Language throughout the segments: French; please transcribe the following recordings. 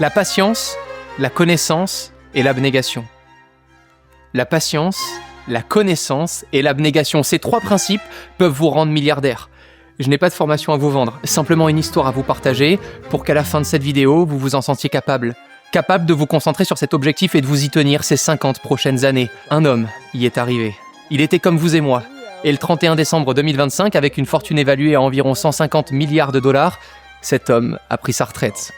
La patience, la connaissance et l'abnégation. La patience, la connaissance et l'abnégation. Ces 3 principes peuvent vous rendre milliardaire. Je n'ai pas de formation à vous vendre, simplement une histoire à vous partager pour qu'à la fin de cette vidéo, vous vous en sentiez capable. Capable de vous concentrer sur cet objectif et de vous y tenir ces 50 prochaines années. Un homme y est arrivé. Il était comme vous et moi. Et le 31 décembre 2025, avec une fortune évaluée à environ 150 milliards de dollars, cet homme a pris sa retraite.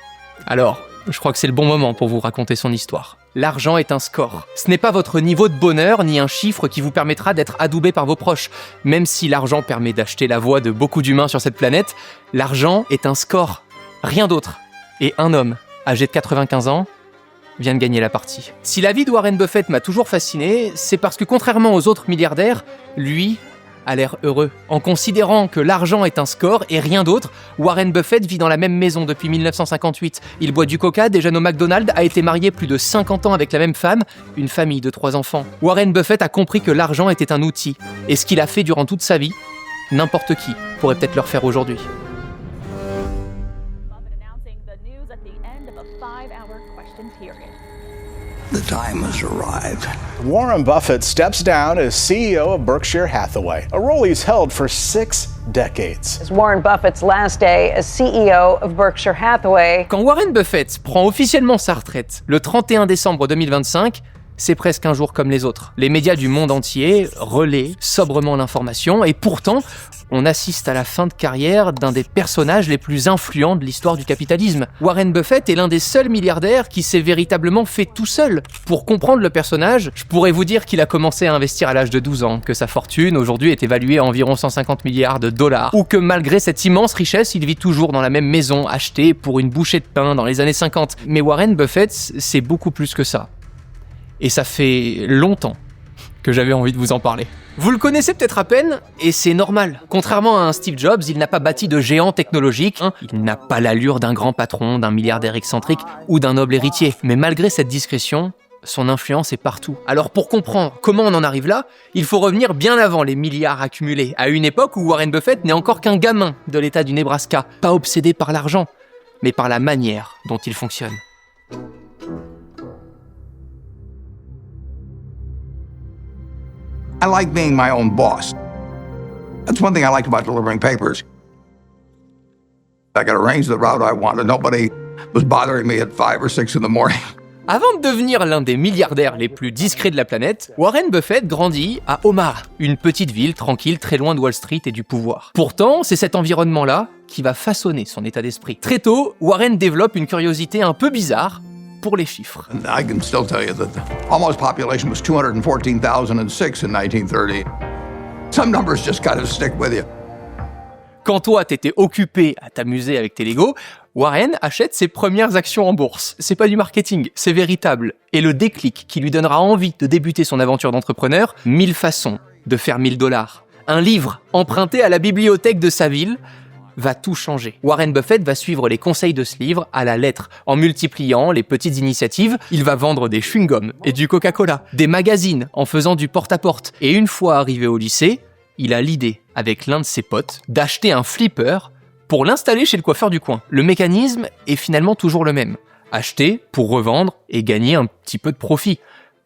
Alors, je crois que c'est le bon moment pour vous raconter son histoire. L'argent est un score. Ce n'est pas votre niveau de bonheur ni un chiffre qui vous permettra d'être adoubé par vos proches. Même si l'argent permet d'acheter la voix de beaucoup d'humains sur cette planète, l'argent est un score. Rien d'autre. Et un homme, âgé de 95 ans, vient de gagner la partie. Si la vie de Warren Buffett m'a toujours fasciné, c'est parce que contrairement aux autres milliardaires, lui a l'air heureux. En considérant que l'argent est un score et rien d'autre, Warren Buffett vit dans la même maison depuis 1958. Il boit du coca, déjeune au McDonald's, a été marié plus de 50 ans avec la même femme, une famille de 3 enfants. Warren Buffett a compris que l'argent était un outil. Et ce qu'il a fait durant toute sa vie, n'importe qui pourrait peut-être le refaire aujourd'hui. The time has arrived. Warren Buffett steps down as CEO of Berkshire Hathaway, a role he's held for 6 decades. It's Warren Buffett's last day as CEO of Berkshire Hathaway. Quand Warren Buffett prend officiellement sa retraite le 31 décembre 2025, c'est presque un jour comme les autres. Les médias du monde entier relaient sobrement l'information et pourtant, on assiste à la fin de carrière d'un des personnages les plus influents de l'histoire du capitalisme. Warren Buffett est l'un des seuls milliardaires qui s'est véritablement fait tout seul. Pour comprendre le personnage, je pourrais vous dire qu'il a commencé à investir à l'âge de 12 ans, que sa fortune aujourd'hui est évaluée à environ 150 milliards de dollars, ou que malgré cette immense richesse, il vit toujours dans la même maison achetée pour une bouchée de pain dans les années 50. Mais Warren Buffett, c'est beaucoup plus que ça. Et ça fait longtemps que j'avais envie de vous en parler. Vous le connaissez peut-être à peine, et c'est normal. Contrairement à un Steve Jobs, il n'a pas bâti de géant technologique, il n'a pas l'allure d'un grand patron, d'un milliardaire excentrique ou d'un noble héritier. Mais malgré cette discrétion, son influence est partout. Alors pour comprendre comment on en arrive là, il faut revenir bien avant les milliards accumulés, à une époque où Warren Buffett n'est encore qu'un gamin de l'État du Nebraska, pas obsédé par l'argent, mais par la manière dont il fonctionne. I like being my own boss. That's one thing I liked about delivering papers. I could arrange the route I wanted. Nobody was bothering me at 5 or 6 in the morning. Avant de devenir l'un des milliardaires les plus discrets de la planète, Warren Buffett grandit à Omaha, une petite ville tranquille très loin de Wall Street et du pouvoir. Pourtant, c'est cet environnement-là qui va façonner son état d'esprit. Très tôt, Warren développe une curiosité un peu bizarre pour les chiffres. I can still tell you that the almost population was 214,006 in 1930. Some numbers just kind of stick with you. Quand toi, t'étais occupé à t'amuser avec tes Lego, Warren achète ses premières actions en bourse. C'est pas du marketing, c'est véritable. Et le déclic qui lui donnera envie de débuter son aventure d'entrepreneur, 1000 façons de faire $1000. Un livre emprunté à la bibliothèque de sa ville va tout changer. Warren Buffett va suivre les conseils de ce livre à la lettre. En multipliant les petites initiatives, il va vendre des chewing-gums et du Coca-Cola, des magazines en faisant du porte-à-porte. Et une fois arrivé au lycée, il a l'idée, avec l'un de ses potes, d'acheter un flipper pour l'installer chez le coiffeur du coin. Le mécanisme est finalement toujours le même. Acheter pour revendre et gagner un petit peu de profit.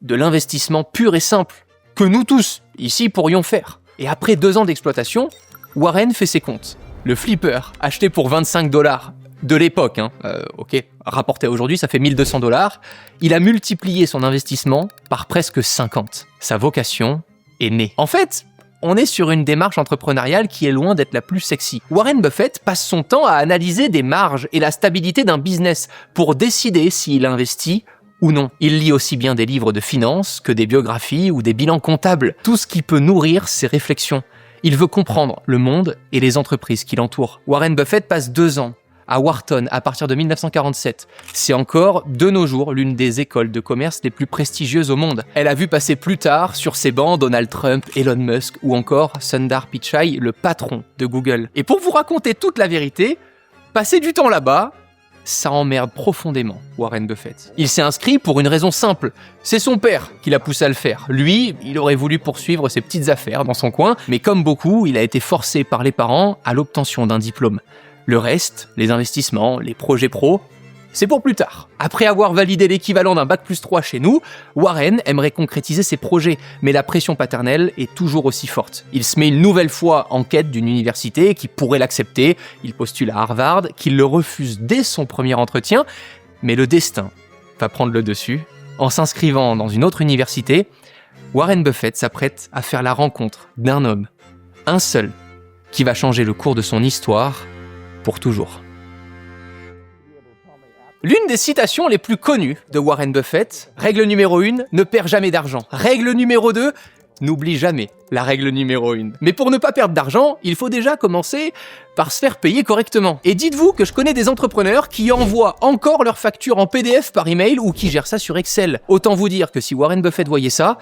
De l'investissement pur et simple, que nous tous, ici, pourrions faire. Et après 2 ans d'exploitation, Warren fait ses comptes. Le flipper, acheté pour $25 de l'époque, rapporté à aujourd'hui, ça fait $1200. Il a multiplié son investissement par presque 50. Sa vocation est née. En fait, on est sur une démarche entrepreneuriale qui est loin d'être la plus sexy. Warren Buffett passe son temps à analyser des marges et la stabilité d'un business pour décider s'il investit ou non. Il lit aussi bien des livres de finance que des biographies ou des bilans comptables, tout ce qui peut nourrir ses réflexions. Il veut comprendre le monde et les entreprises qui l'entourent. Warren Buffett passe 2 ans à Wharton à partir de 1947. C'est encore, de nos jours, l'une des écoles de commerce les plus prestigieuses au monde. Elle a vu passer plus tard sur ses bancs Donald Trump, Elon Musk ou encore Sundar Pichai, le patron de Google. Et pour vous raconter toute la vérité, passer du temps là-bas, ça emmerde profondément Warren Buffett. Il s'est inscrit pour une raison simple. C'est son père qui l'a poussé à le faire. Lui, il aurait voulu poursuivre ses petites affaires dans son coin, mais comme beaucoup, il a été forcé par les parents à l'obtention d'un diplôme. Le reste, les investissements, les projets pro, c'est pour plus tard. Après avoir validé l'équivalent d'un bac+3 chez nous, Warren aimerait concrétiser ses projets, mais la pression paternelle est toujours aussi forte. Il se met une nouvelle fois en quête d'une université qui pourrait l'accepter, il postule à Harvard, qu'il le refuse dès son premier entretien, mais le destin va prendre le dessus. En s'inscrivant dans une autre université, Warren Buffett s'apprête à faire la rencontre d'un homme, un seul, qui va changer le cours de son histoire pour toujours. L'une des citations les plus connues de Warren Buffett, règle numéro 1, ne perds jamais d'argent. Règle numéro 2, n'oublie jamais la règle numéro 1. Mais pour ne pas perdre d'argent, il faut déjà commencer par se faire payer correctement. Et dites-vous que je connais des entrepreneurs qui envoient encore leurs factures en PDF par email ou qui gèrent ça sur Excel. Autant vous dire que si Warren Buffett voyait ça,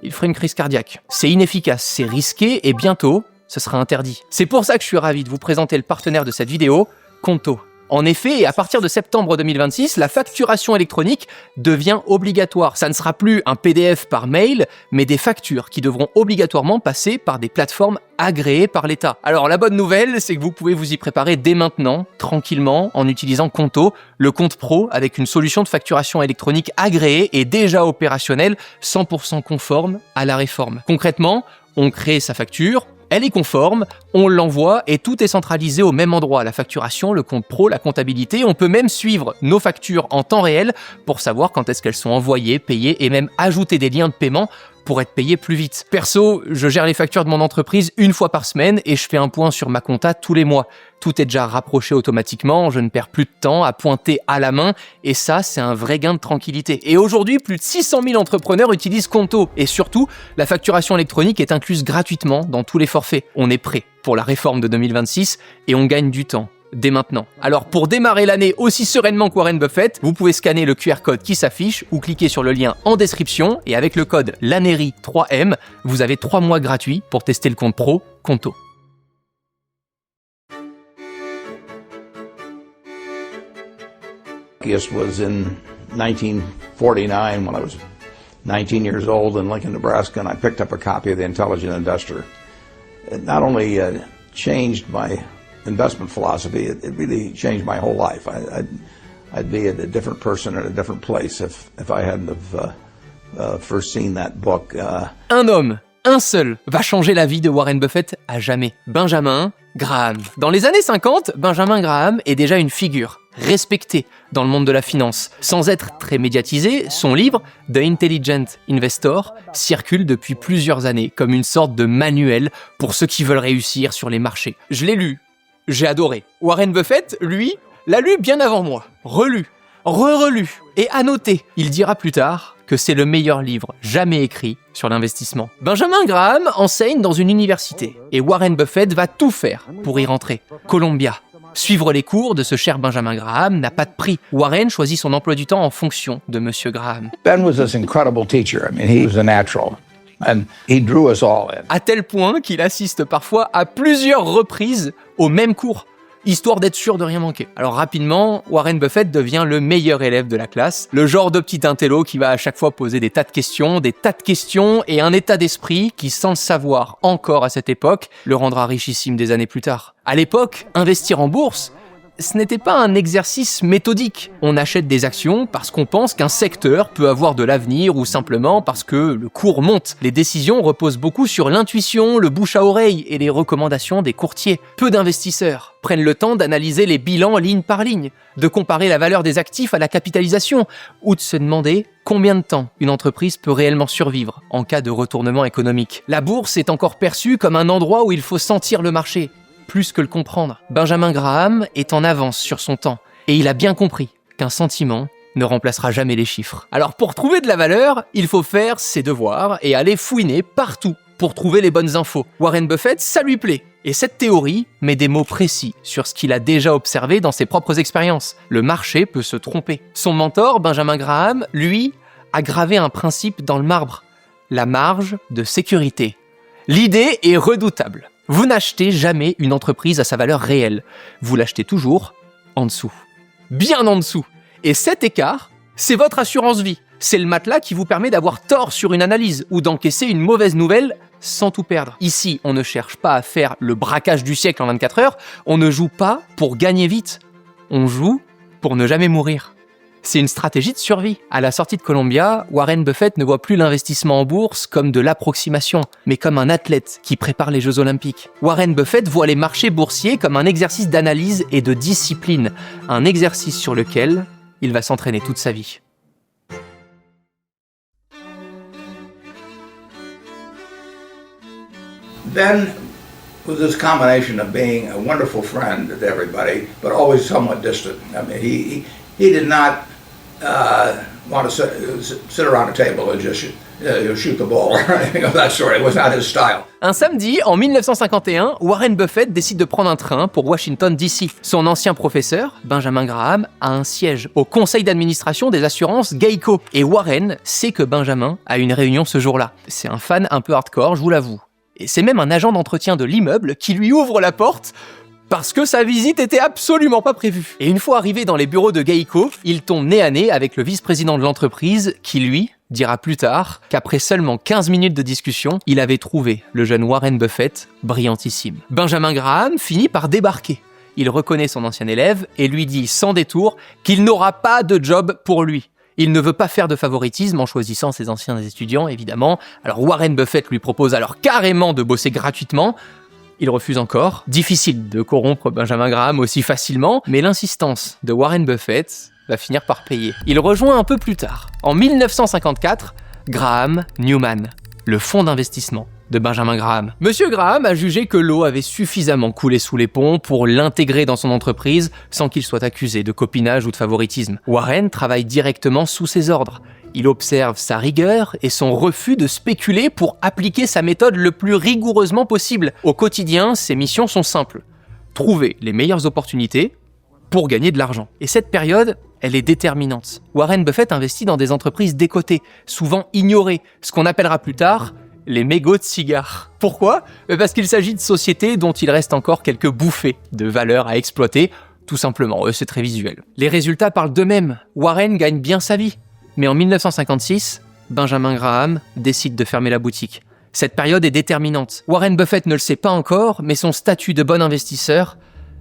il ferait une crise cardiaque. C'est inefficace, c'est risqué et bientôt, ce sera interdit. C'est pour ça que je suis ravi de vous présenter le partenaire de cette vidéo, Conto. En effet, à partir de septembre 2026, la facturation électronique devient obligatoire. Ça ne sera plus un PDF par mail, mais des factures qui devront obligatoirement passer par des plateformes agréées par l'État. Alors la bonne nouvelle, c'est que vous pouvez vous y préparer dès maintenant, tranquillement, en utilisant Conto, le compte pro avec une solution de facturation électronique agréée et déjà opérationnelle, 100% conforme à la réforme. Concrètement, on crée sa facture, elle est conforme, on l'envoie et tout est centralisé au même endroit. La facturation, le compte pro, la comptabilité. On peut même suivre nos factures en temps réel pour savoir quand est-ce qu'elles sont envoyées, payées et même ajouter des liens de paiement pour être payé plus vite. Perso, je gère les factures de mon entreprise une fois par semaine et je fais un point sur ma compta tous les mois. Tout est déjà rapproché automatiquement, je ne perds plus de temps à pointer à la main et ça, c'est un vrai gain de tranquillité. Et aujourd'hui, plus de 600 000 entrepreneurs utilisent Conto. Et surtout, la facturation électronique est incluse gratuitement dans tous les forfaits. On est prêt pour la réforme de 2026 et on gagne du temps. Dès maintenant. Alors pour démarrer l'année aussi sereinement que Warren Buffett, vous pouvez scanner le QR code qui s'affiche ou cliquer sur le lien en description et avec le code LANERI3M, vous avez 3 mois gratuits pour tester le compte pro Conto. This was in 1949 when I was 19 years old in Lincoln, Nebraska, and I picked up a copy of The Intelligent Investor. It not only changed my investment philosophy, it really changed my whole life. I'd be a different person at a different place if I hadn't have first seen that book. Un homme, un seul, va changer la vie de Warren Buffett à jamais. Benjamin Graham. Dans les années 50, Benjamin Graham est déjà une figure respectée dans le monde de la finance. Sans être très médiatisé, son livre The Intelligent Investor circule depuis plusieurs années comme une sorte de manuel pour ceux qui veulent réussir sur les marchés. Je l'ai lu. J'ai adoré. Warren Buffett, lui, l'a lu bien avant moi. Relu, re-relu et annoté. Il dira plus tard que c'est le meilleur livre jamais écrit sur l'investissement. Benjamin Graham enseigne dans une université et Warren Buffett va tout faire pour y rentrer. Columbia. Suivre les cours de ce cher Benjamin Graham n'a pas de prix. Warren choisit son emploi du temps en fonction de Monsieur Graham. Ben was this incredible teacher. I mean, he was a natural. And he drew us all in. À tel point qu'il assiste parfois à plusieurs reprises au même cours, histoire d'être sûr de rien manquer. Alors rapidement, Warren Buffett devient le meilleur élève de la classe, le genre de petit intello qui va à chaque fois poser des tas de questions et un état d'esprit qui, sans le savoir encore à cette époque, le rendra richissime des années plus tard. À l'époque, investir en bourse, ce n'était pas un exercice méthodique. On achète des actions parce qu'on pense qu'un secteur peut avoir de l'avenir ou simplement parce que le cours monte. Les décisions reposent beaucoup sur l'intuition, le bouche à oreille et les recommandations des courtiers. Peu d'investisseurs prennent le temps d'analyser les bilans ligne par ligne, de comparer la valeur des actifs à la capitalisation ou de se demander combien de temps une entreprise peut réellement survivre en cas de retournement économique. La bourse est encore perçue comme un endroit où il faut sentir le marché, plus que le comprendre. Benjamin Graham est en avance sur son temps et il a bien compris qu'un sentiment ne remplacera jamais les chiffres. Alors pour trouver de la valeur, il faut faire ses devoirs et aller fouiner partout pour trouver les bonnes infos. Warren Buffett, ça lui plaît. Et cette théorie met des mots précis sur ce qu'il a déjà observé dans ses propres expériences. Le marché peut se tromper. Son mentor, Benjamin Graham, lui, a gravé un principe dans le marbre. La marge de sécurité. L'idée est redoutable. Vous n'achetez jamais une entreprise à sa valeur réelle. Vous l'achetez toujours en dessous. Bien en dessous. Et cet écart, c'est votre assurance vie. C'est le matelas qui vous permet d'avoir tort sur une analyse ou d'encaisser une mauvaise nouvelle sans tout perdre. Ici, on ne cherche pas à faire le braquage du siècle en 24 heures. On ne joue pas pour gagner vite. On joue pour ne jamais mourir. C'est une stratégie de survie. À la sortie de Columbia, Warren Buffett ne voit plus l'investissement en bourse comme de l'approximation, mais comme un athlète qui prépare les Jeux Olympiques. Warren Buffett voit les marchés boursiers comme un exercice d'analyse et de discipline, un exercice sur lequel il va s'entraîner toute sa vie. Ben was this combination of being a wonderful friend to everybody, but always somewhat distant. I mean, he did not want to sit around a table and just shoot the ball or anything of that sort. It was not his style. Un samedi, en 1951, Warren Buffett décide de prendre un train pour Washington, D.C. Son ancien professeur, Benjamin Graham, a un siège au conseil d'administration des assurances Geico. Et Warren sait que Benjamin a une réunion ce jour-là. C'est un fan un peu hardcore, je vous l'avoue. Et c'est même un agent d'entretien de l'immeuble qui lui ouvre la porte parce que sa visite était absolument pas prévue. Et une fois arrivé dans les bureaux de Geico, il tombe nez à nez avec le vice-président de l'entreprise qui, lui, dira plus tard qu'après seulement 15 minutes de discussion, il avait trouvé le jeune Warren Buffett brillantissime. Benjamin Graham finit par débarquer. Il reconnaît son ancien élève et lui dit sans détour qu'il n'aura pas de job pour lui. Il ne veut pas faire de favoritisme en choisissant ses anciens étudiants, évidemment. Alors Warren Buffett lui propose alors carrément de bosser gratuitement. Il refuse encore. Difficile de corrompre Benjamin Graham aussi facilement, mais l'insistance de Warren Buffett va finir par payer. Il rejoint un peu plus tard, en 1954, Graham Newman, le fonds d'investissement de Benjamin Graham. Monsieur Graham a jugé que l'eau avait suffisamment coulé sous les ponts pour l'intégrer dans son entreprise sans qu'il soit accusé de copinage ou de favoritisme. Warren travaille directement sous ses ordres. Il observe sa rigueur et son refus de spéculer pour appliquer sa méthode le plus rigoureusement possible. Au quotidien, ses missions sont simples. Trouver les meilleures opportunités pour gagner de l'argent. Et cette période, elle est déterminante. Warren Buffett investit dans des entreprises décotées, souvent ignorées, ce qu'on appellera plus tard les mégots de cigares. Pourquoi ? Parce qu'il s'agit de sociétés dont il reste encore quelques bouffées de valeur à exploiter, tout simplement, c'est très visuel. Les résultats parlent d'eux-mêmes. Warren gagne bien sa vie. Mais en 1956, Benjamin Graham décide de fermer la boutique. Cette période est déterminante. Warren Buffett ne le sait pas encore, mais son statut de bon investisseur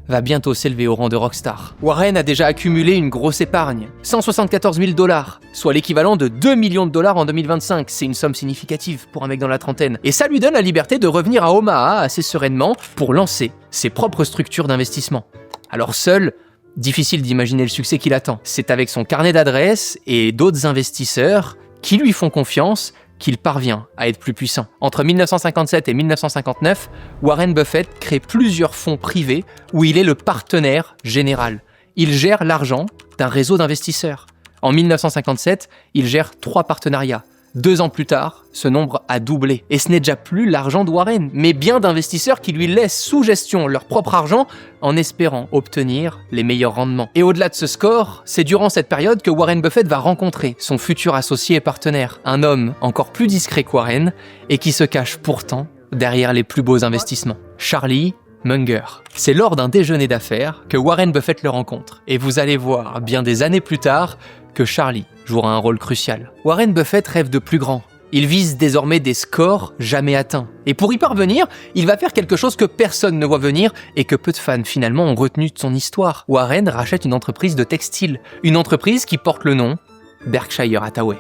va bientôt s'élever au rang de rockstar. Warren a déjà accumulé une grosse épargne, 174 000 $, soit l'équivalent de 2 millions de dollars en 2025. C'est une somme significative pour un mec dans la trentaine. Et ça lui donne la liberté de revenir à Omaha assez sereinement pour lancer ses propres structures d'investissement. Alors seul, difficile d'imaginer le succès qui l'attend. C'est avec son carnet d'adresses et d'autres investisseurs qui lui font confiance qu'il parvient à être plus puissant. Entre 1957 et 1959, Warren Buffett crée plusieurs fonds privés où il est le partenaire général. Il gère l'argent d'un réseau d'investisseurs. En 1957, il gère 3 partenariats. 2 ans plus tard, ce nombre a doublé. Et ce n'est déjà plus l'argent de Warren, mais bien d'investisseurs qui lui laissent sous gestion leur propre argent en espérant obtenir les meilleurs rendements. Et au-delà de ce score, c'est durant cette période que Warren Buffett va rencontrer son futur associé et partenaire, un homme encore plus discret que Warren et qui se cache pourtant derrière les plus beaux investissements, Charlie Munger. C'est lors d'un déjeuner d'affaires que Warren Buffett le rencontre. Et vous allez voir, bien des années plus tard, que Charlie jouera un rôle crucial. Warren Buffett rêve de plus grand. Il vise désormais des scores jamais atteints. Et pour y parvenir, il va faire quelque chose que personne ne voit venir et que peu de fans finalement ont retenu de son histoire. Warren rachète une entreprise de textile. Une entreprise qui porte le nom Berkshire Hathaway.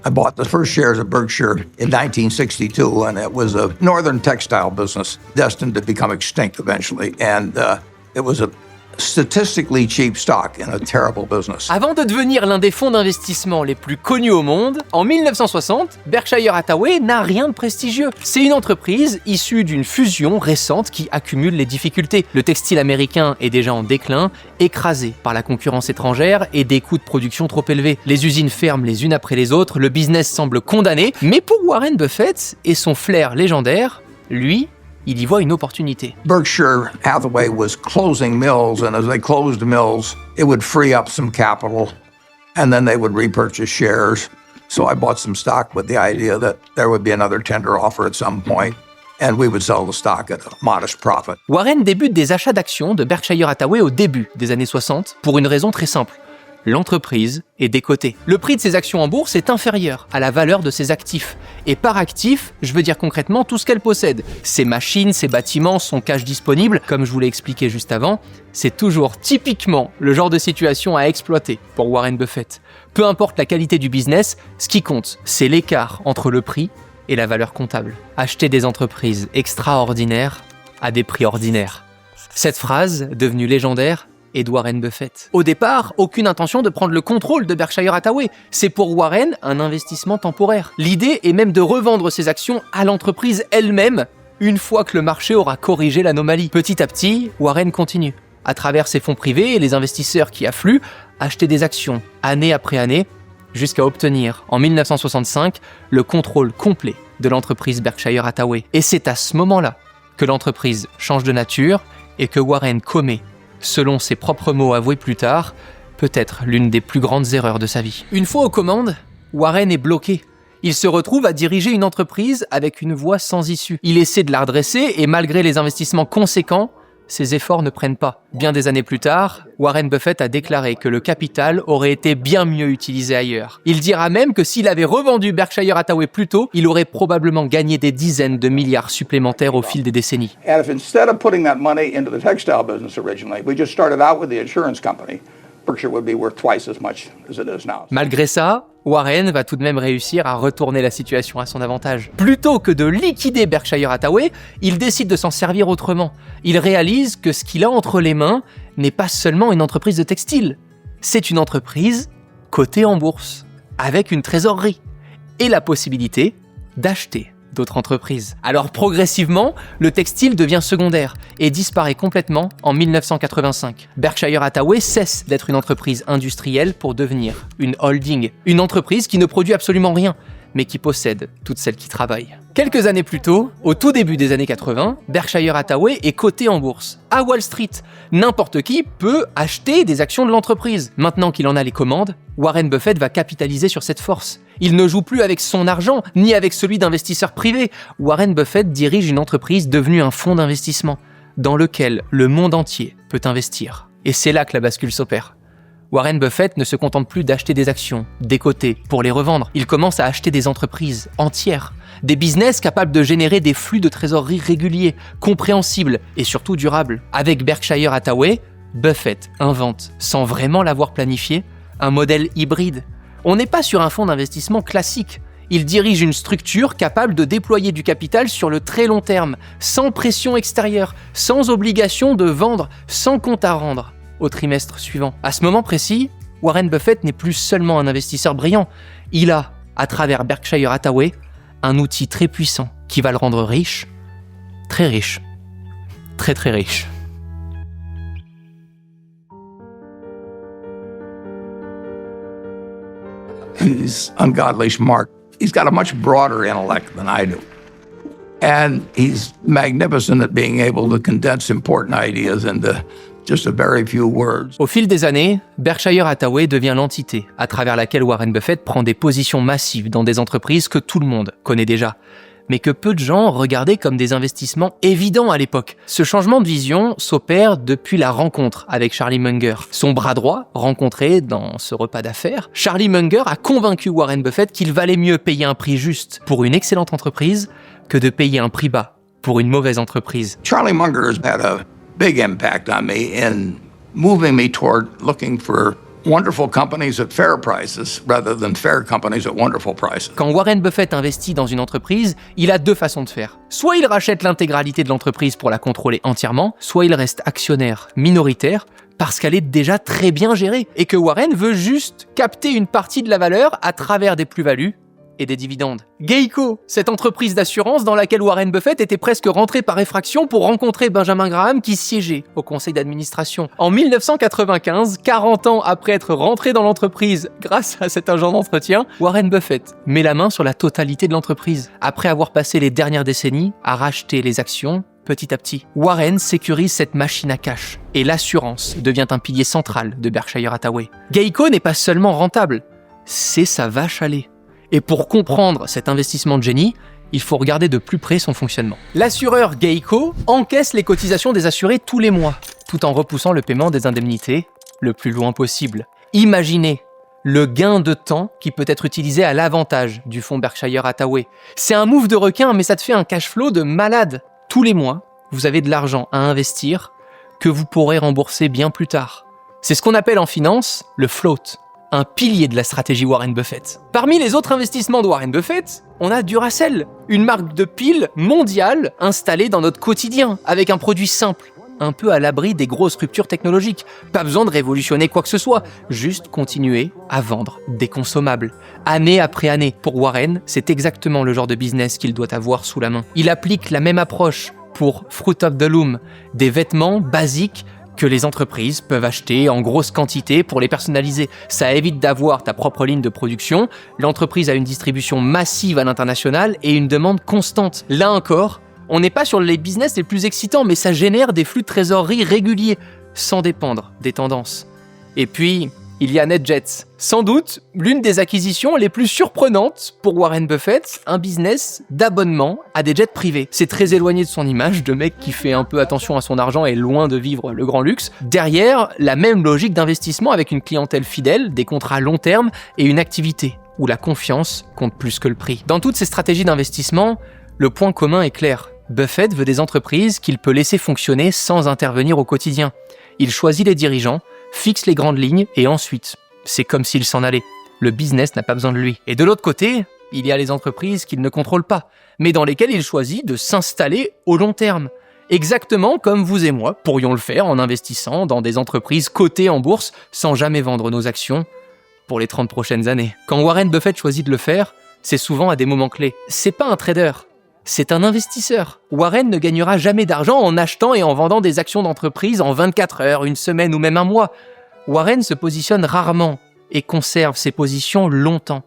I bought the first shares of Berkshire in 1962, and it was a northern textile business destined to become extinct eventually. And it was a statistically cheap stock in a terrible business. Avant de devenir l'un des fonds d'investissement les plus connus au monde, en 1960, Berkshire Hathaway n'a rien de prestigieux. C'est une entreprise issue d'une fusion récente qui accumule les difficultés. Le textile américain est déjà en déclin, écrasé par la concurrence étrangère et des coûts de production trop élevés. Les usines ferment les unes après les autres, le business semble condamné, mais pour Warren Buffett et son flair légendaire, lui, il y voit une opportunité. Berkshire Hathaway was closing mills, and as they closed mills, it would free up some capital, and then they would repurchase shares. So I bought some stock with the idea that there would be another tender offer at some point, and we would sell the stock at a modest profit. Warren débute des achats d'actions de Berkshire Hathaway au début des années 60 pour une raison très simple. l'entreprise est décotée. Le prix de ses actions en bourse est inférieur à la valeur de ses actifs. Et par actif, je veux dire concrètement tout ce qu'elle possède. Ses machines, ses bâtiments, son cash disponible, comme je vous l'ai expliqué juste avant, c'est toujours typiquement le genre de situation à exploiter pour Warren Buffett. Peu importe la qualité du business, ce qui compte, c'est l'écart entre le prix et la valeur comptable. Acheter des entreprises extraordinaires à des prix ordinaires. Cette phrase, devenue légendaire, est de Warren Buffett. Au départ, aucune intention de prendre le contrôle de Berkshire Hathaway. C'est pour Warren un investissement temporaire. L'idée est même de revendre ses actions à l'entreprise elle-même une fois que le marché aura corrigé l'anomalie. Petit à petit, Warren continue. À travers ses fonds privés et les investisseurs qui affluent, acheter des actions année après année jusqu'à obtenir, en 1965, le contrôle complet de l'entreprise Berkshire Hathaway. Et c'est à ce moment-là que l'entreprise change de nature et que Warren commet, selon ses propres mots avoués plus tard, peut-être l'une des plus grandes erreurs de sa vie. Une fois aux commandes, Warren est bloqué. Il se retrouve à diriger une entreprise avec une voie sans issue. Il essaie de la redresser et malgré les investissements conséquents, ses efforts ne prennent pas. Bien des années plus tard, Warren Buffett a déclaré que le capital aurait été bien mieux utilisé ailleurs. Il dira même que s'il avait revendu Berkshire Hathaway plus tôt, il aurait probablement gagné des dizaines de milliards supplémentaires au fil des décennies. And if instead of putting that money into the textile business originally, we just started out with the insurance company, Berkshire would be worth twice as much as it is now. Malgré ça, Warren va tout de même réussir à retourner la situation à son avantage. Plutôt que de liquider Berkshire Hathaway, il décide de s'en servir autrement. Il réalise que ce qu'il a entre les mains n'est pas seulement une entreprise de textile. C'est une entreprise cotée en bourse, avec une trésorerie, et la possibilité d'acheter d'autres entreprises. Alors progressivement, le textile devient secondaire et disparaît complètement en 1985. Berkshire Hathaway cesse d'être une entreprise industrielle pour devenir une holding, une entreprise qui ne produit absolument rien, mais qui possède toutes celles qui travaillent. Quelques années plus tôt, au tout début des années 80, Berkshire Hathaway est coté en bourse, à Wall Street. N'importe qui peut acheter des actions de l'entreprise. Maintenant qu'il en a les commandes, Warren Buffett va capitaliser sur cette force. Il ne joue plus avec son argent, ni avec celui d'investisseurs privés. Warren Buffett dirige une entreprise devenue un fonds d'investissement, dans lequel le monde entier peut investir. Et c'est là que la bascule s'opère. Warren Buffett ne se contente plus d'acheter des actions, décotées, pour les revendre. Il commence à acheter des entreprises entières, des business capables de générer des flux de trésorerie réguliers, compréhensibles et surtout durables. Avec Berkshire Hathaway, Buffett invente, sans vraiment l'avoir planifié, un modèle hybride. On n'est pas sur un fonds d'investissement classique. Il dirige une structure capable de déployer du capital sur le très long terme, sans pression extérieure, sans obligation de vendre, sans compte à rendre au trimestre suivant. À ce moment précis, Warren Buffett n'est plus seulement un investisseur brillant. Il a, à travers Berkshire Hathaway, un outil très puissant qui va le rendre riche, très riche, très très riche. He's ungodly smart. He's got a much broader intellect than I do. And he's magnificent at being able to condense important ideas into just a very few words. Au fil des années, Berkshire Hathaway devient l'entité à travers laquelle Warren Buffett prend des positions massives dans des entreprises que tout le monde connaît déjà, mais que peu de gens regardaient comme des investissements évidents à l'époque. Ce changement de vision s'opère depuis la rencontre avec Charlie Munger. Son bras droit, rencontré dans ce repas d'affaires, Charlie Munger a convaincu Warren Buffett qu'il valait mieux payer un prix juste pour une excellente entreprise que de payer un prix bas pour une mauvaise entreprise. Charlie Munger has had a big impact on me in moving me toward looking for wonderful companies at fair prices rather than fair companies at wonderful prices. Quand Warren Buffett investit dans une entreprise, il a deux façons de faire. Soit il rachète l'intégralité de l'entreprise pour la contrôler entièrement, soit il reste actionnaire minoritaire parce qu'elle est déjà très bien gérée et que Warren veut juste capter une partie de la valeur à travers des plus-values et des dividendes. Geico, cette entreprise d'assurance dans laquelle Warren Buffett était presque rentré par effraction pour rencontrer Benjamin Graham qui siégeait au conseil d'administration. En 1995, 40 ans après être rentré dans l'entreprise grâce à cet agent d'entretien, Warren Buffett met la main sur la totalité de l'entreprise. Après avoir passé les dernières décennies à racheter les actions, petit à petit, Warren sécurise cette machine à cash et l'assurance devient un pilier central de Berkshire Hathaway. Geico n'est pas seulement rentable, c'est sa vache à lait. Et pour comprendre cet investissement de génie, il faut regarder de plus près son fonctionnement. L'assureur Geico encaisse les cotisations des assurés tous les mois, tout en repoussant le paiement des indemnités le plus loin possible. Imaginez le gain de temps qui peut être utilisé à l'avantage du fonds Berkshire Hathaway. C'est un move de requin, mais ça te fait un cash flow de malade. Tous les mois, vous avez de l'argent à investir que vous pourrez rembourser bien plus tard. C'est ce qu'on appelle en finance le float, un pilier de la stratégie Warren Buffett. Parmi les autres investissements de Warren Buffett, on a Duracell, une marque de piles mondiale installée dans notre quotidien, avec un produit simple, un peu à l'abri des grosses ruptures technologiques. Pas besoin de révolutionner quoi que ce soit, juste continuer à vendre des consommables. Année après année, pour Warren, c'est exactement le genre de business qu'il doit avoir sous la main. Il applique la même approche pour Fruit of the Loom, des vêtements basiques que les entreprises peuvent acheter en grosse quantité pour les personnaliser. Ça évite d'avoir ta propre ligne de production, l'entreprise a une distribution massive à l'international et une demande constante. Là encore, on n'est pas sur les business les plus excitants, mais ça génère des flux de trésorerie réguliers, sans dépendre des tendances. Et puis, il y a NetJets. Sans doute, l'une des acquisitions les plus surprenantes pour Warren Buffett, un business d'abonnement à des jets privés. C'est très éloigné de son image de mec qui fait un peu attention à son argent et loin de vivre le grand luxe. Derrière, la même logique d'investissement avec une clientèle fidèle, des contrats long terme et une activité où la confiance compte plus que le prix. Dans toutes ces stratégies d'investissement, le point commun est clair. Buffett veut des entreprises qu'il peut laisser fonctionner sans intervenir au quotidien. Il choisit les dirigeants, fixe les grandes lignes et ensuite, c'est comme s'il s'en allait. Le business n'a pas besoin de lui. Et de l'autre côté, il y a les entreprises qu'il ne contrôle pas, mais dans lesquelles il choisit de s'installer au long terme. Exactement comme vous et moi pourrions le faire en investissant dans des entreprises cotées en bourse sans jamais vendre nos actions pour les 30 prochaines années. Quand Warren Buffett choisit de le faire, c'est souvent à des moments clés. C'est pas un trader. C'est un investisseur. Warren ne gagnera jamais d'argent en achetant et en vendant des actions d'entreprise en 24 heures, une semaine ou même un mois. Warren se positionne rarement et conserve ses positions longtemps.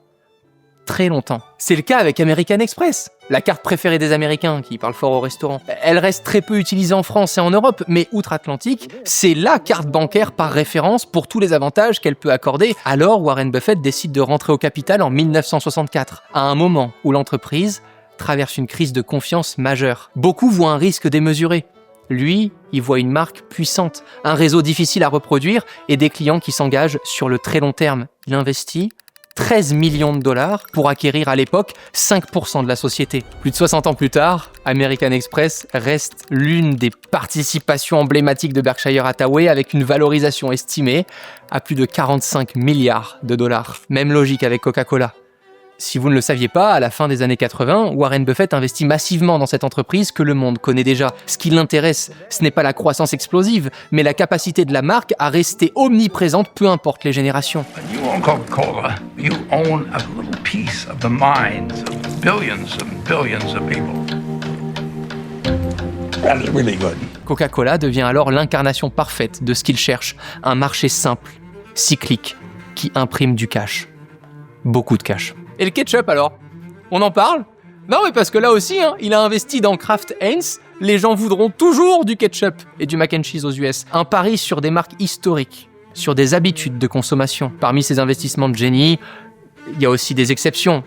Très longtemps. C'est le cas avec American Express, la carte préférée des Américains qui parlent fort au restaurant. Elle reste très peu utilisée en France et en Europe, mais outre-Atlantique, c'est la carte bancaire par référence pour tous les avantages qu'elle peut accorder. Alors Warren Buffett décide de rentrer au capital en 1964, à un moment où l'entreprise traverse une crise de confiance majeure. Beaucoup voient un risque démesuré. Lui, il voit une marque puissante, un réseau difficile à reproduire et des clients qui s'engagent sur le très long terme. Il investit 13 millions de dollars pour acquérir à l'époque 5% de la société. Plus de 60 ans plus tard, American Express reste l'une des participations emblématiques de Berkshire Hathaway avec une valorisation estimée à plus de 45 milliards de dollars. Même logique avec Coca-Cola. Si vous ne le saviez pas, à la fin des années 80, Warren Buffett investit massivement dans cette entreprise que le monde connaît déjà. Ce qui l'intéresse, ce n'est pas la croissance explosive, mais la capacité de la marque à rester omniprésente peu importe les générations. You own Coca-Cola. You own a little piece of the minds of billions of people. That is really good. Coca-Cola devient alors l'incarnation parfaite de ce qu'il cherche, un marché simple, cyclique, qui imprime du cash. Beaucoup de cash. Et le ketchup alors ? On en parle ? Non mais parce que là aussi, il a investi dans Kraft Heinz, les gens voudront toujours du ketchup et du mac and cheese aux US. Un pari sur des marques historiques, sur des habitudes de consommation. Parmi ces investissements de génie, il y a aussi des exceptions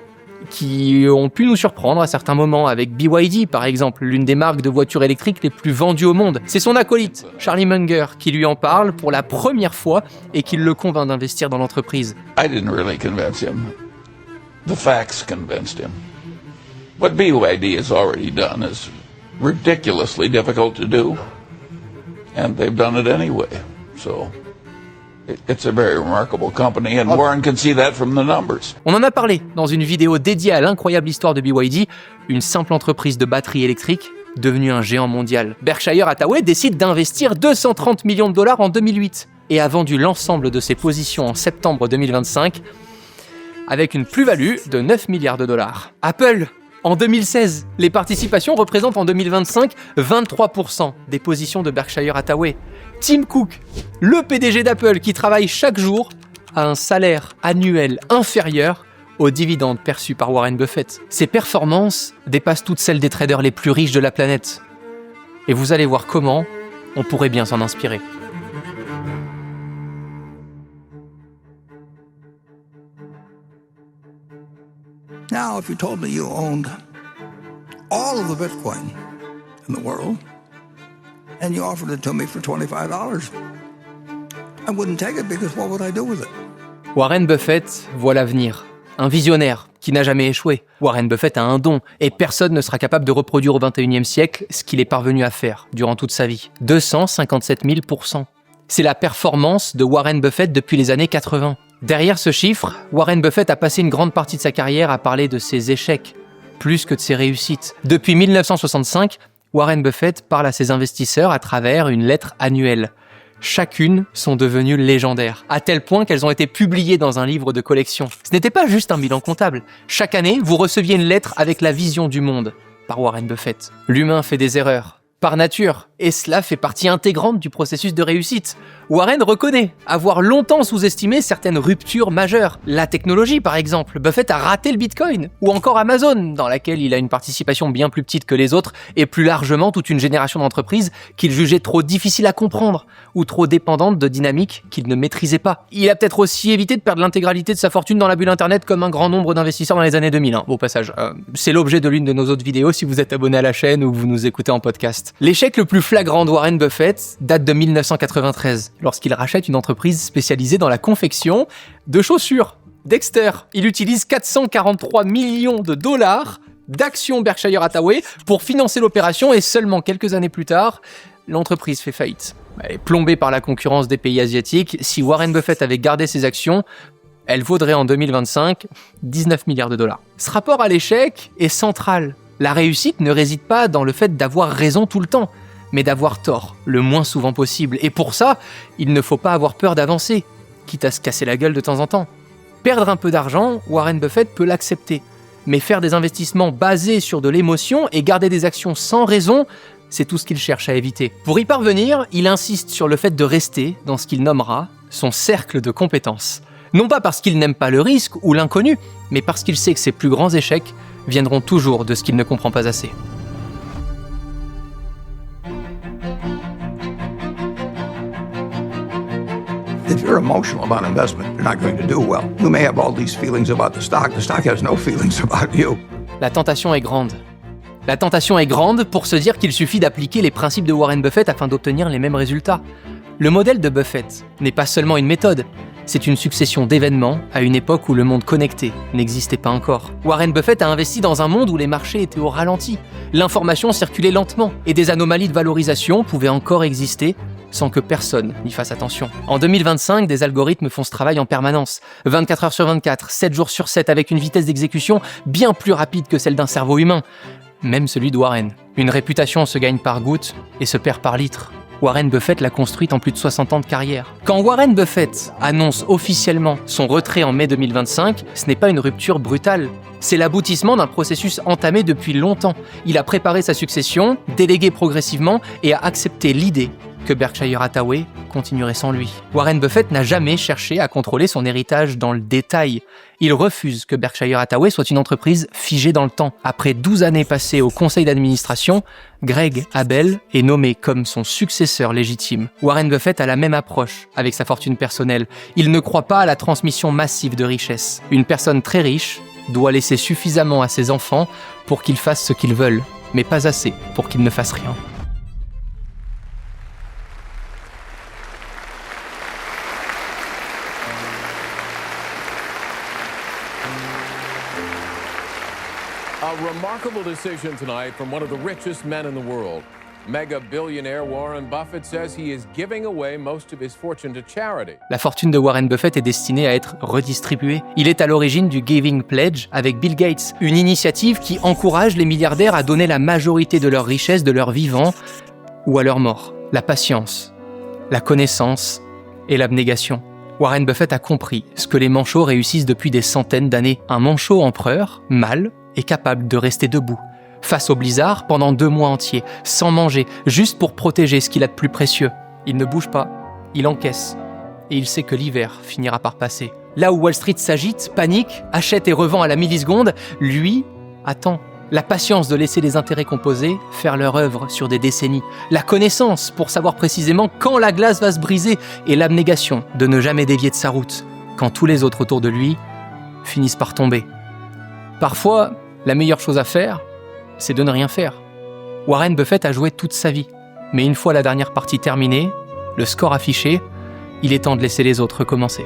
qui ont pu nous surprendre à certains moments, avec BYD par exemple, l'une des marques de voitures électriques les plus vendues au monde. C'est son acolyte, Charlie Munger, qui lui en parle pour la première fois et qui le convainc d'investir dans l'entreprise. I didn't really convince him. The facts convinced him. What BYD has already done is ridiculously difficult to do, and they've done it anyway. So it's a very remarkable company, and Warren can see that from the numbers. On en a parlé dans une vidéo dédiée à l'incroyable histoire de BYD, une simple entreprise de batteries électriques devenue un géant mondial. Berkshire Hathaway décide d'investir 230 millions de dollars en 2008 et a vendu l'ensemble de ses positions en septembre 2025 avec une plus-value de 9 milliards de dollars. Apple, en 2016, les participations représentent en 2025 23% des positions de Berkshire Hathaway. Tim Cook, le PDG d'Apple qui travaille chaque jour, a un salaire annuel inférieur aux dividendes perçus par Warren Buffett. Ses performances dépassent toutes celles des traders les plus riches de la planète. Et vous allez voir comment on pourrait bien s'en inspirer. Now, if you told me you owned all of the Bitcoin in the world, and you offered it to me for $25, I wouldn't take it because what would I do with it? Warren Buffett voit l'avenir. Un visionnaire qui n'a jamais échoué. Warren Buffett a un don et personne ne sera capable de reproduire au XXIe siècle ce qu'il est parvenu à faire durant toute sa vie. 257 000%. C'est la performance de Warren Buffett depuis les années 80. Derrière ce chiffre, Warren Buffett a passé une grande partie de sa carrière à parler de ses échecs, plus que de ses réussites. Depuis 1965, Warren Buffett parle à ses investisseurs à travers une lettre annuelle. Chacune sont devenues légendaires, à tel point qu'elles ont été publiées dans un livre de collection. Ce n'était pas juste un bilan comptable. Chaque année, vous receviez une lettre avec la vision du monde par Warren Buffett. L'humain fait des erreurs, par nature, et cela fait partie intégrante du processus de réussite. Warren reconnaît avoir longtemps sous-estimé certaines ruptures majeures. La technologie, par exemple. Buffett a raté le Bitcoin, ou encore Amazon, dans laquelle il a une participation bien plus petite que les autres, et plus largement toute une génération d'entreprises qu'il jugeait trop difficiles à comprendre, ou trop dépendantes de dynamiques qu'il ne maîtrisait pas. Il a peut-être aussi évité de perdre l'intégralité de sa fortune dans la bulle Internet comme un grand nombre d'investisseurs dans les années 2000. Au passage, c'est l'objet de l'une de nos autres vidéos si vous êtes abonné à la chaîne ou que vous nous écoutez en podcast. L'échec le plus flagrant de Warren Buffett date de 1993, lorsqu'il rachète une entreprise spécialisée dans la confection de chaussures. Dexter, il utilise 443 millions de dollars d'actions Berkshire Hathaway pour financer l'opération et seulement quelques années plus tard, l'entreprise fait faillite. Elle est plombée par la concurrence des pays asiatiques. Si Warren Buffett avait gardé ses actions, elle vaudrait en 2025 19 milliards de dollars. Ce rapport à l'échec est central. La réussite ne réside pas dans le fait d'avoir raison tout le temps, mais d'avoir tort le moins souvent possible. Et pour ça, il ne faut pas avoir peur d'avancer, quitte à se casser la gueule de temps en temps. Perdre un peu d'argent, Warren Buffett peut l'accepter. Mais faire des investissements basés sur de l'émotion et garder des actions sans raison, c'est tout ce qu'il cherche à éviter. Pour y parvenir, il insiste sur le fait de rester dans ce qu'il nommera son cercle de compétences. Non pas parce qu'il n'aime pas le risque ou l'inconnu, mais parce qu'il sait que ses plus grands échecs viendront toujours de ce qu'il ne comprend pas assez. If you're emotional about investment, you're not going to do well. You may have all these feelings about the stock has no feelings about you. La tentation est grande. La tentation est grande pour se dire qu'il suffit d'appliquer les principes de Warren Buffett afin d'obtenir les mêmes résultats. Le modèle de Buffett n'est pas seulement une méthode, c'est une succession d'événements à une époque où le monde connecté n'existait pas encore. Warren Buffett a investi dans un monde où les marchés étaient au ralenti, l'information circulait lentement et des anomalies de valorisation pouvaient encore exister sans que personne n'y fasse attention. En 2025, des algorithmes font ce travail en permanence, 24 heures sur 24, 7 jours sur 7, avec une vitesse d'exécution bien plus rapide que celle d'un cerveau humain, même celui de Warren. Une réputation se gagne par gouttes et se perd par litres. Warren Buffett l'a construite en plus de 60 ans de carrière. Quand Warren Buffett annonce officiellement son retrait en mai 2025, ce n'est pas une rupture brutale. C'est l'aboutissement d'un processus entamé depuis longtemps. Il a préparé sa succession, délégué progressivement et a accepté l'idée que Berkshire Hathaway continuerait sans lui. Warren Buffett n'a jamais cherché à contrôler son héritage dans le détail. Il refuse que Berkshire Hathaway soit une entreprise figée dans le temps. Après 12 années passées au conseil d'administration, Greg Abel est nommé comme son successeur légitime. Warren Buffett a la même approche avec sa fortune personnelle. Il ne croit pas à la transmission massive de richesses. Une personne très riche doit laisser suffisamment à ses enfants pour qu'ils fassent ce qu'ils veulent, mais pas assez pour qu'ils ne fassent rien. A remarkable decision tonight from one of the richest men in the world. Mega billionaire Warren Buffett says he is giving away most of his fortune to charity. La fortune de Warren Buffett est destinée à être redistribuée. Il est à l'origine du Giving Pledge avec Bill Gates, une initiative qui encourage les milliardaires à donner la majorité de leur richesse de leur vivant ou à leur mort. La patience, la connaissance et l'abnégation. Warren Buffett a compris ce que les manchots réussissent depuis des centaines d'années. Un manchot empereur, mâle, est capable de rester debout, face au blizzard pendant 2 mois entiers, sans manger, juste pour protéger ce qu'il a de plus précieux. Il ne bouge pas, il encaisse, et il sait que l'hiver finira par passer. Là où Wall Street s'agite, panique, achète et revend à la milliseconde, lui attend. La patience de laisser les intérêts composés faire leur œuvre sur des décennies. La connaissance pour savoir précisément quand la glace va se briser, et l'abnégation de ne jamais dévier de sa route, quand tous les autres autour de lui finissent par tomber. Parfois, la meilleure chose à faire, c'est de ne rien faire. Warren Buffett a joué toute sa vie, mais une fois la dernière partie terminée, le score affiché, il est temps de laisser les autres recommencer.